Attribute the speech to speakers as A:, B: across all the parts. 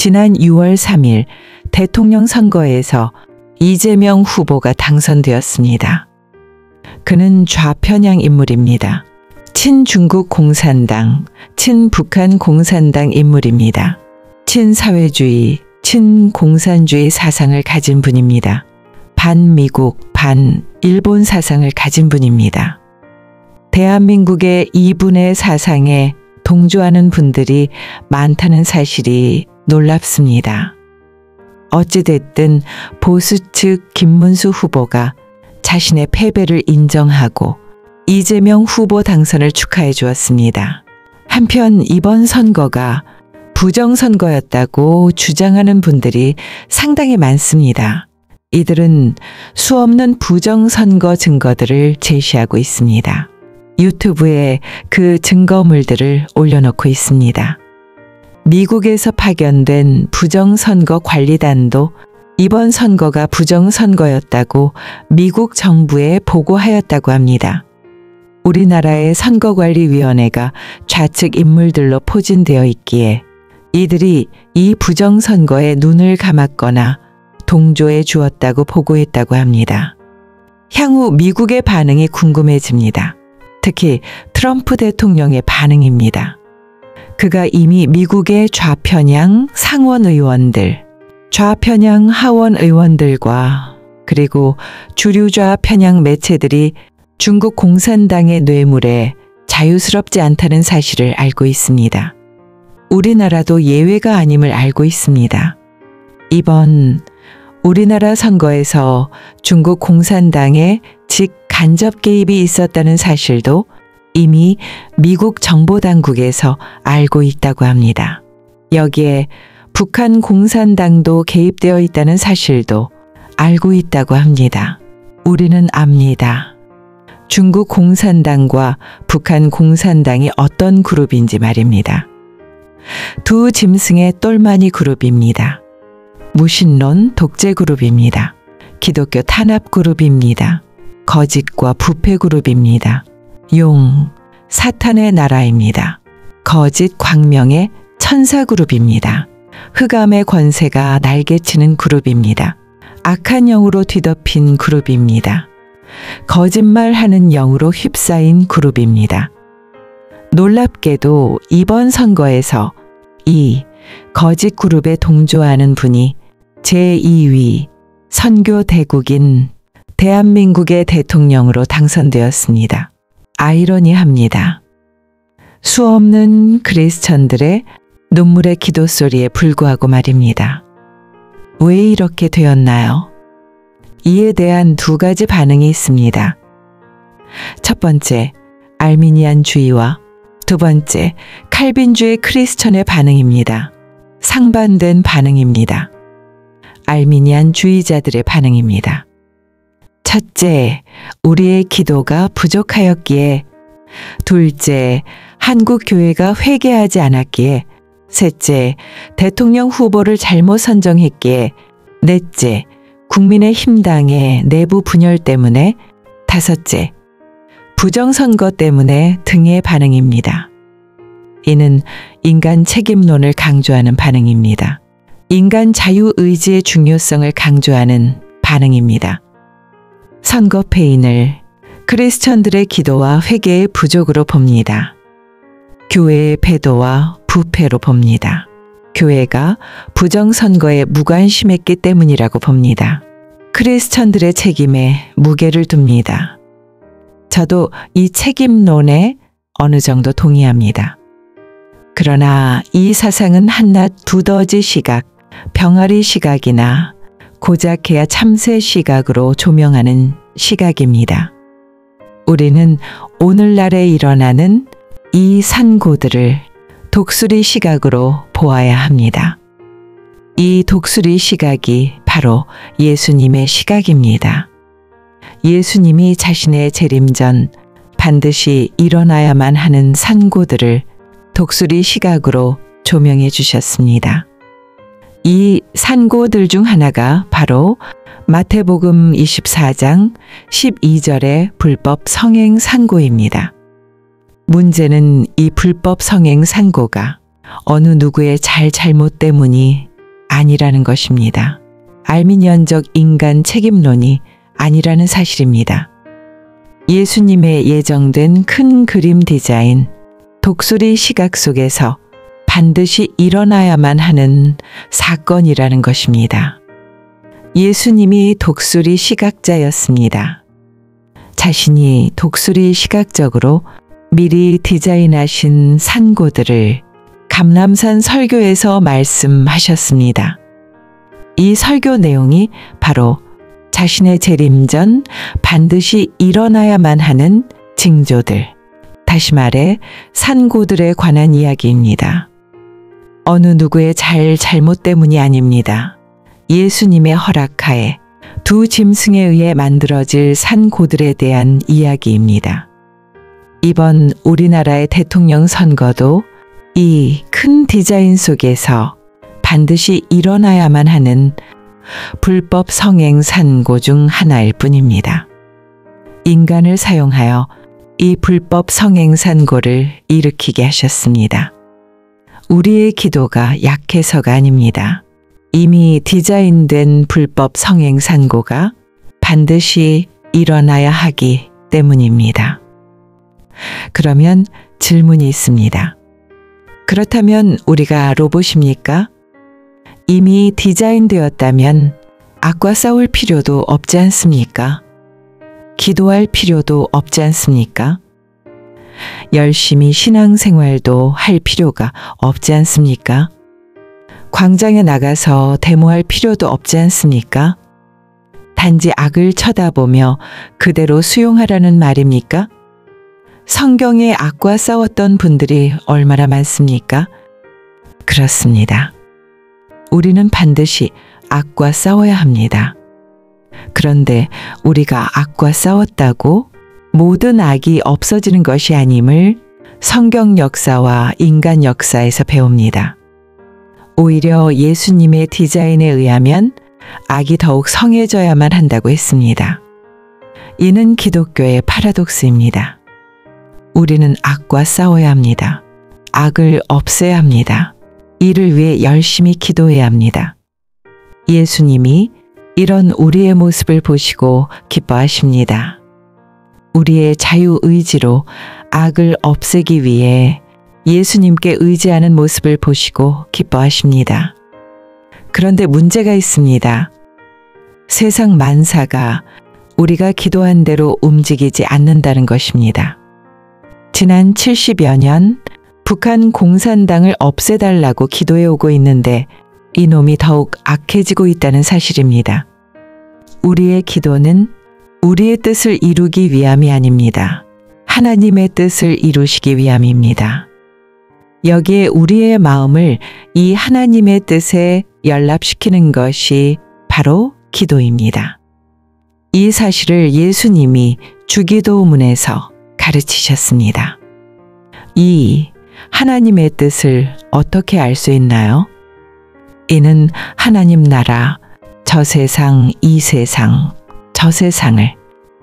A: 지난 6월 3일 대통령 선거에서 이재명 후보가 당선되었습니다. 그는 좌편향 인물입니다. 친중국 공산당, 친북한 공산당 인물입니다. 친사회주의, 친공산주의 사상을 가진 분입니다. 반미국, 반일본 사상을 가진 분입니다. 대한민국의 이분의 사상에 동조하는 분들이 많다는 사실이 놀랍습니다. 어찌됐든 보수 측 김문수 후보가 자신의 패배를 인정하고 이재명 후보 당선을 축하해 주었습니다. 한편 이번 선거가 부정선거였다고 주장하는 분들이 상당히 많습니다. 이들은 수없는 부정선거 증거들을 제시하고 있습니다. 유튜브에 그 증거물들을 올려놓고 있습니다. 미국에서 파견된 부정선거 관리단도 이번 선거가 부정선거였다고 미국 정부에 보고하였다고 합니다. 우리나라의 선거관리위원회가 좌측 인물들로 포진되어 있기에 이들이 이 부정선거에 눈을 감았거나 동조해 주었다고 보고했다고 합니다. 향후 미국의 반응이 궁금해집니다. 특히 트럼프 대통령의 반응입니다. 그가 이미 미국의 좌편향 상원 의원들, 좌편향 하원 의원들과 그리고 주류 좌편향 매체들이 중국 공산당의 뇌물에 자유스럽지 않다는 사실을 알고 있습니다. 우리나라도 예외가 아님을 알고 있습니다. 이번 우리나라 선거에서 중국 공산당의 직간접 개입이 있었다는 사실도 이미 미국 정보당국에서 알고 있다고 합니다. 여기에 북한 공산당도 개입되어 있다는 사실도 알고 있다고 합니다. 우리는 압니다. 중국 공산당과 북한 공산당이 어떤 그룹인지 말입니다. 두 짐승의 똘마니 그룹입니다. 무신론 독재 그룹입니다. 기독교 탄압 그룹입니다. 거짓과 부패 그룹입니다. 용, 사탄의 나라입니다. 거짓 광명의 천사 그룹입니다. 흑암의 권세가 날개치는 그룹입니다. 악한 영으로 뒤덮인 그룹입니다. 거짓말하는 영으로 휩싸인 그룹입니다. 놀랍게도 이번 선거에서 이 거짓 그룹에 동조하는 분이 제2위 선교대국인 대한민국의 대통령으로 당선되었습니다. 아이러니합니다. 수없는 크리스천들의 눈물의 기도 소리에 불구하고 말입니다. 왜 이렇게 되었나요? 이에 대한 두 가지 반응이 있습니다. 첫 번째, 알미니안주의와 두 번째, 칼빈주의 크리스천의 반응입니다. 상반된 반응입니다. 알미니안주의자들의 반응입니다. 첫째, 우리의 기도가 부족하였기에, 둘째, 한국 교회가 회개하지 않았기에, 셋째, 대통령 후보를 잘못 선정했기에, 넷째, 국민의힘당의 내부 분열 때문에, 다섯째, 부정선거 때문에 등의 반응입니다. 이는 인간 책임론을 강조하는 반응입니다. 인간 자유의지의 중요성을 강조하는 반응입니다. 선거 패인을 크리스천들의 기도와 회개의 부족으로 봅니다. 교회의 배도와 부패로 봅니다. 교회가 부정선거에 무관심했기 때문이라고 봅니다. 크리스천들의 책임에 무게를 둡니다. 저도 이 책임론에 어느 정도 동의합니다. 그러나 이 사상은 한낱 두더지 시각, 병아리 시각이나 고작해야 참새 시각으로 조명하는 시각입니다. 우리는 오늘날에 일어나는 이 산고들을 독수리 시각으로 보아야 합니다. 이 독수리 시각이 바로 예수님의 시각입니다. 예수님이 자신의 재림 전 반드시 일어나야만 하는 산고들을 독수리 시각으로 조명해 주셨습니다. 이 산고들 중 하나가 바로 마태복음 24장 12절의 불법 성행 산고입니다. 문제는 이 불법 성행 산고가 어느 누구의 잘못 때문이 아니라는 것입니다. 알미니언적 인간 책임론이 아니라는 사실입니다. 예수님의 예정된 큰 그림 디자인, 독수리 시각 속에서 반드시 일어나야만 하는 사건이라는 것입니다. 예수님이 독수리 시각자였습니다. 자신이 독수리 시각적으로 미리 디자인하신 산고들을 감람산 설교에서 말씀하셨습니다. 이 설교 내용이 바로 자신의 재림 전 반드시 일어나야만 하는 징조들, 다시 말해 산고들에 관한 이야기입니다. 어느 누구의 잘못 때문이 아닙니다. 예수님의 허락하에 두 짐승에 의해 만들어질 산고들에 대한 이야기입니다. 이번 우리나라의 대통령 선거도 이 큰 디자인 속에서 반드시 일어나야만 하는 불법 성행 산고 중 하나일 뿐입니다. 인간을 사용하여 이 불법 성행 산고를 일으키게 하셨습니다. 우리의 기도가 약해서가 아닙니다. 이미 디자인된 불법 성행 산고가 반드시 일어나야 하기 때문입니다. 그러면 질문이 있습니다. 그렇다면 우리가 로봇입니까? 이미 디자인되었다면 악과 싸울 필요도 없지 않습니까? 기도할 필요도 없지 않습니까? 열심히 신앙생활도 할 필요가 없지 않습니까? 광장에 나가서 데모할 필요도 없지 않습니까? 단지 악을 쳐다보며 그대로 수용하라는 말입니까? 성경에 악과 싸웠던 분들이 얼마나 많습니까? 그렇습니다. 우리는 반드시 악과 싸워야 합니다. 그런데 우리가 악과 싸웠다고 모든 악이 없어지는 것이 아님을 성경 역사와 인간 역사에서 배웁니다. 오히려 예수님의 디자인에 의하면 악이 더욱 성해져야만 한다고 했습니다. 이는 기독교의 파라독스입니다. 우리는 악과 싸워야 합니다. 악을 없애야 합니다. 이를 위해 열심히 기도해야 합니다. 예수님이 이런 우리의 모습을 보시고 기뻐하십니다. 우리의 자유의지로 악을 없애기 위해 예수님께 의지하는 모습을 보시고 기뻐하십니다. 그런데 문제가 있습니다. 세상 만사가 우리가 기도한 대로 움직이지 않는다는 것입니다. 지난 70여 년 북한 공산당을 없애달라고 기도해 오고 있는데 이놈이 더욱 악해지고 있다는 사실입니다. 우리의 기도는 우리의 뜻을 이루기 위함이 아닙니다. 하나님의 뜻을 이루시기 위함입니다. 여기에 우리의 마음을 이 하나님의 뜻에 연락시키는 것이 바로 기도입니다. 이 사실을 예수님이 주기도문에서 가르치셨습니다. 이 하나님의 뜻을 어떻게 알 수 있나요? 이는 하나님 나라, 저 세상, 이 세상, 저 세상을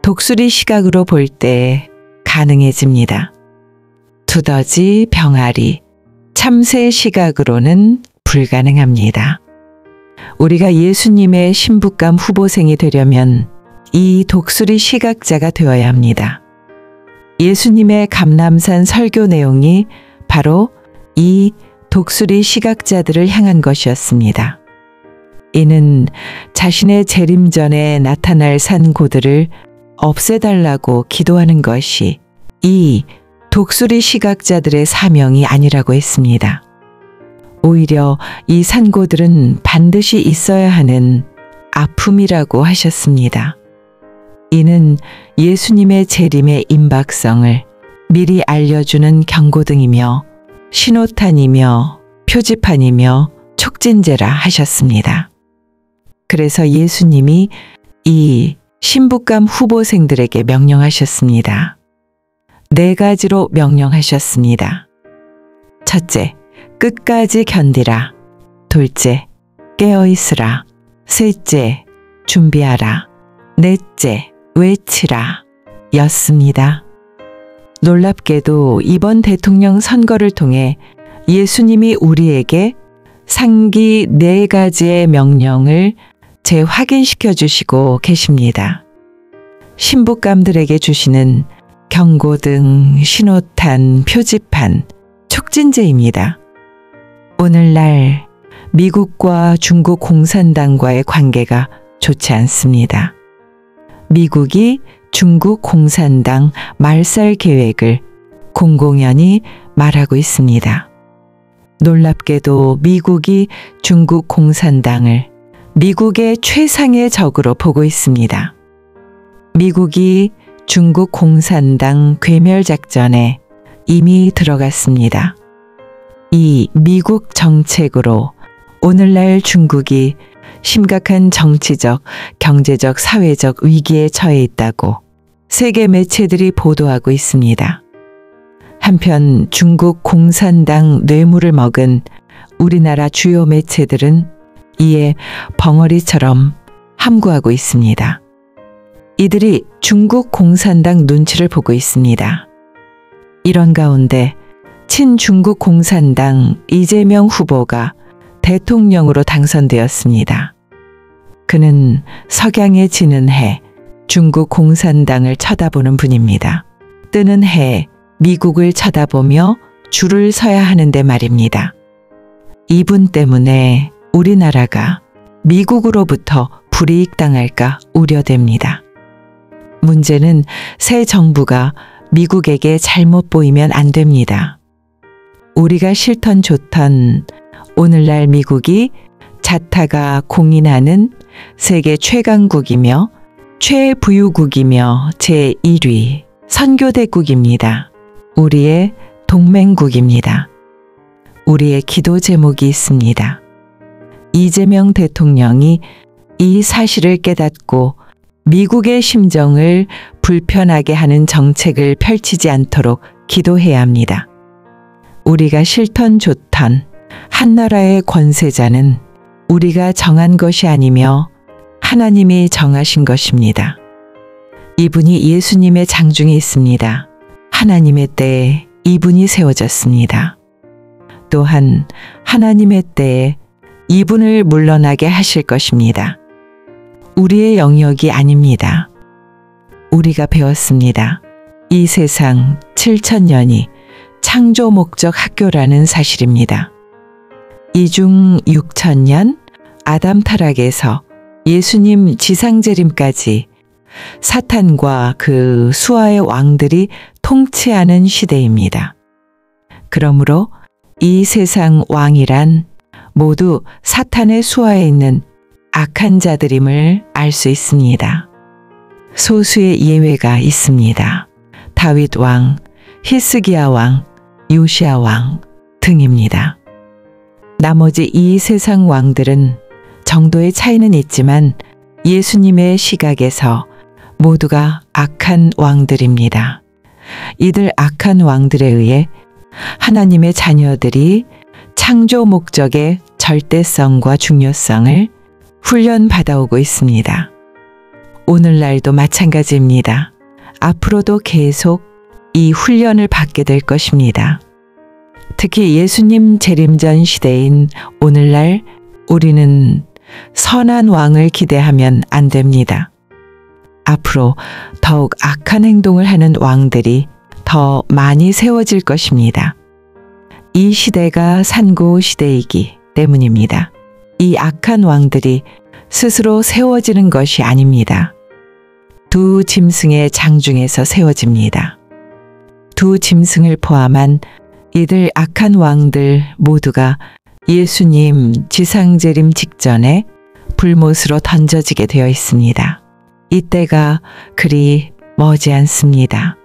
A: 독수리 시각으로 볼 때 가능해집니다. 두더지, 병아리, 참새 시각으로는 불가능합니다. 우리가 예수님의 신부감 후보생이 되려면 이 독수리 시각자가 되어야 합니다. 예수님의 감람산 설교 내용이 바로 이 독수리 시각자들을 향한 것이었습니다. 이는 자신의 재림 전에 나타날 산고들을 없애달라고 기도하는 것이 이 독수리 시각자들의 사명이 아니라고 했습니다. 오히려 이 산고들은 반드시 있어야 하는 아픔이라고 하셨습니다. 이는 예수님의 재림의 임박성을 미리 알려주는 경고등이며 신호탄이며 표지판이며 촉진제라 하셨습니다. 그래서 예수님이 이 신부감 후보생들에게 명령하셨습니다. 4가지로 명령하셨습니다. 첫째, 끝까지 견디라. 둘째, 깨어있으라. 셋째, 준비하라. 넷째, 외치라. 였습니다. 놀랍게도 이번 대통령 선거를 통해 예수님이 우리에게 상기 4가지의 명령을 재확인시켜 주시고 계십니다. 신부감들에게 주시는 경고등, 신호탄, 표지판, 촉진제입니다. 오늘날 미국과 중국 공산당과의 관계가 좋지 않습니다. 미국이 중국 공산당 말살 계획을 공공연히 말하고 있습니다. 놀랍게도 미국이 중국 공산당을 미국의 최상의 적으로 보고 있습니다. 미국이 중국 공산당 괴멸 작전에 이미 들어갔습니다. 이 미국 정책으로 오늘날 중국이 심각한 정치적, 경제적, 사회적 위기에 처해 있다고 세계 매체들이 보도하고 있습니다. 한편 중국 공산당 뇌물을 먹은 우리나라 주요 매체들은 이에 벙어리처럼 함구하고 있습니다. 이들이 중국 공산당 눈치를 보고 있습니다. 이런 가운데 친중국 공산당 이재명 후보가 대통령으로 당선되었습니다. 그는 석양에 지는 해 중국 공산당을 쳐다보는 분입니다. 뜨는 해 미국을 쳐다보며 줄을 서야 하는데 말입니다. 이분 때문에 우리나라가 미국으로부터 불이익당할까 우려됩니다. 문제는 새 정부가 미국에게 잘못 보이면 안 됩니다. 우리가 싫던 좋던 오늘날 미국이 자타가 공인하는 세계 최강국이며 최부유국이며 제1위 선교대국입니다. 우리의 동맹국입니다. 우리의 기도 제목이 있습니다. 이재명 대통령이 이 사실을 깨닫고 미국의 심정을 불편하게 하는 정책을 펼치지 않도록 기도해야 합니다. 우리가 싫던 좋던 한나라의 권세자는 우리가 정한 것이 아니며 하나님이 정하신 것입니다. 이분이 예수님의 장중에 있습니다. 하나님의 때에 이분이 세워졌습니다. 또한 하나님의 때에 이분을 물러나게 하실 것입니다. 우리의 영역이 아닙니다. 우리가 배웠습니다. 이 세상 7,000년이 창조 목적 학교라는 사실입니다. 이 중 6,000년 아담 타락에서 예수님 지상재림까지 사탄과 그 수하의 왕들이 통치하는 시대입니다. 그러므로 이 세상 왕이란 모두 사탄의 수하에 있는 악한 자들임을 알 수 있습니다. 소수의 예외가 있습니다. 다윗 왕, 히스기야 왕, 요시야 왕 등입니다. 나머지 이 세상 왕들은 정도의 차이는 있지만 예수님의 시각에서 모두가 악한 왕들입니다. 이들 악한 왕들에 의해 하나님의 자녀들이 창조 목적의 절대성과 중요성을 훈련받아오고 있습니다. 오늘날도 마찬가지입니다. 앞으로도 계속 이 훈련을 받게 될 것입니다. 특히 예수님 재림전 시대인 오늘날 우리는 선한 왕을 기대하면 안 됩니다. 앞으로 더욱 악한 행동을 하는 왕들이 더 많이 세워질 것입니다. 이 시대가 산고 시대이기 때문입니다. 이 악한 왕들이 스스로 세워지는 것이 아닙니다. 두 짐승의 장중에서 세워집니다. 두 짐승을 포함한 이들 악한 왕들 모두가 예수님 지상재림 직전에 불못으로 던져지게 되어 있습니다. 이때가 그리 머지 않습니다.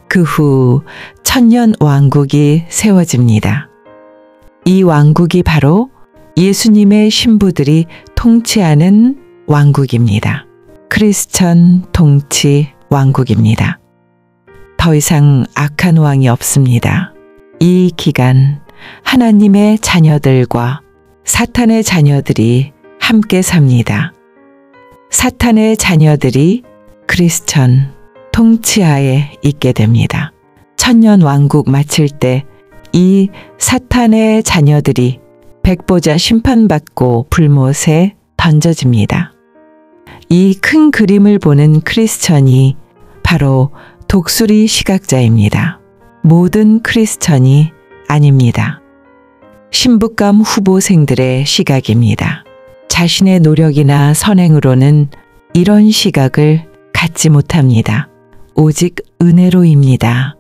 A: 그 후 천년 왕국이 세워집니다. 이 왕국이 바로 예수님의 신부들이 통치하는 왕국입니다. 크리스천 통치 왕국입니다. 더 이상 악한 왕이 없습니다. 이 기간 하나님의 자녀들과 사탄의 자녀들이 함께 삽니다. 사탄의 자녀들이 크리스천 통치하에 있게 됩니다. 천년 왕국 마칠 때 이 사탄의 자녀들이 백보자 심판받고 불못에 던져집니다. 이 큰 그림을 보는 크리스천이 바로 독수리 시각자입니다. 모든 크리스천이 아닙니다. 신부감 후보생들의 시각입니다. 자신의 노력이나 선행으로는 이런 시각을 갖지 못합니다. 오직 은혜로입니다.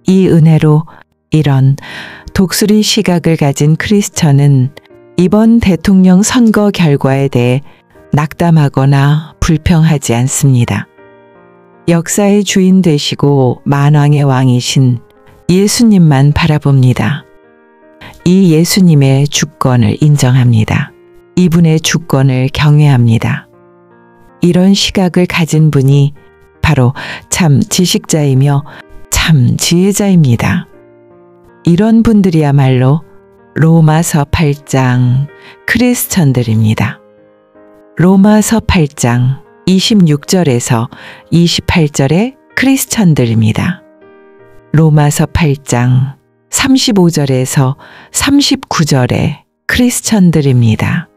A: 이 은혜로 이런 독수리 시각을 가진 크리스천은 이번 대통령 선거 결과에 대해 낙담하거나 불평하지 않습니다. 역사의 주인 되시고 만왕의 왕이신 예수님만 바라봅니다. 이 예수님의 주권을 인정합니다. 이분의 주권을 경외합니다. 이런 시각을 가진 분이 바로 참 지식자이며 참 지혜자입니다. 이런 분들이야말로 로마서 8장 크리스천들입니다. 로마서 8장 26절에서 28절의 크리스천들입니다. 로마서 8장 35절에서 39절의 크리스천들입니다.